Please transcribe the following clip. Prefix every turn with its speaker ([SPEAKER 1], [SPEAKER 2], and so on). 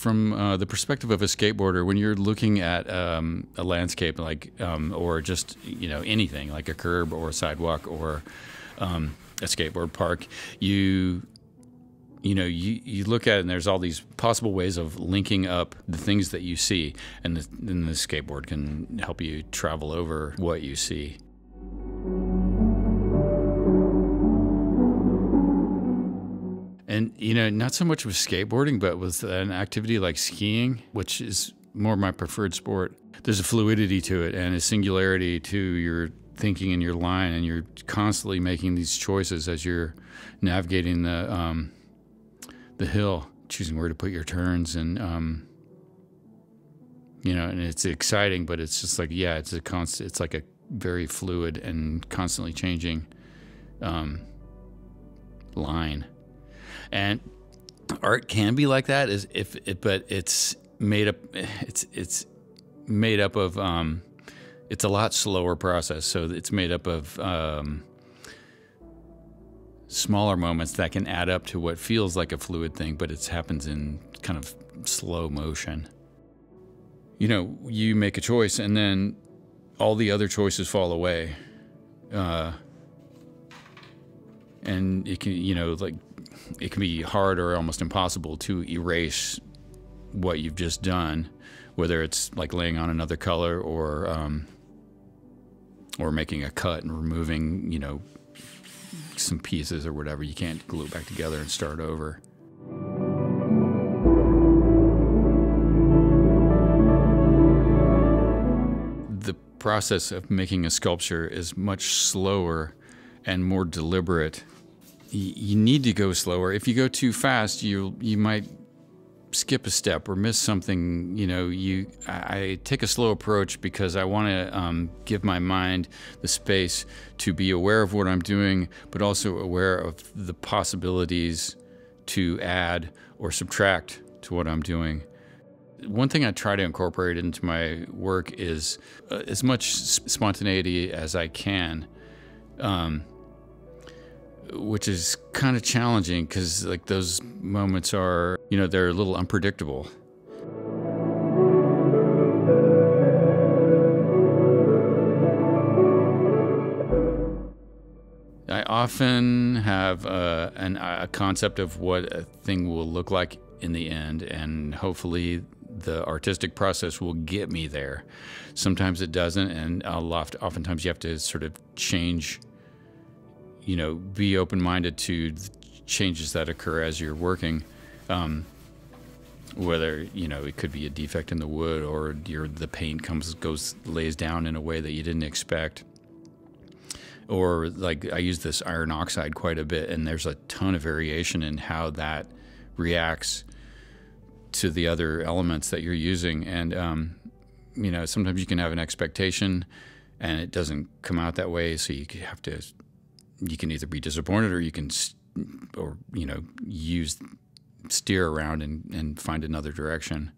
[SPEAKER 1] from the perspective of a skateboarder, when you're looking at a landscape or just anything like a curb or a sidewalk or a skateboard park, you look at it and there's all these possible ways of linking up the things that you see, and then the skateboard can help you travel over what you see. And, not so much with skateboarding, but with an activity like skiing, which is more my preferred sport, there's a fluidity to it and a singularity to your thinking and your line, and you're constantly making these choices as you're navigating the hill, choosing where to put your turns, and, and it's exciting, but it's just like, it's like a very fluid and constantly changing line. And art can be like that, but it's made up. It's made up of. It's a lot slower process, so it's made up of smaller moments that can add up to what feels like a fluid thing, but it happens in kind of slow motion. You make a choice, and then all the other choices fall away, and it can, it can be hard or almost impossible to erase what you've just done, whether it's like laying on another color or making a cut and removing, some pieces or whatever. You can't glue it back together and start over. The process of making a sculpture is much slower and more deliberate. You need to go slower. If you go too fast, you might skip a step or miss something. I take a slow approach because I want to give my mind the space to be aware of what I'm doing, but also aware of the possibilities to add or subtract to what I'm doing. One thing I try to incorporate into my work is as much spontaneity as I can. Which is kind of challenging because those moments are, they're a little unpredictable. I often have a concept of what a thing will look like in the end, and hopefully the artistic process will get me there. Sometimes it doesn't, and oftentimes you have to sort of change, be open-minded to the changes that occur as you're working. Whether, it could be a defect in the wood, or the paint lays down in a way that you didn't expect. Or I use this iron oxide quite a bit, and there's a ton of variation in how that reacts to the other elements that you're using. And, sometimes you can have an expectation and it doesn't come out that way, so you can either be disappointed, or you can, steer around and find another direction.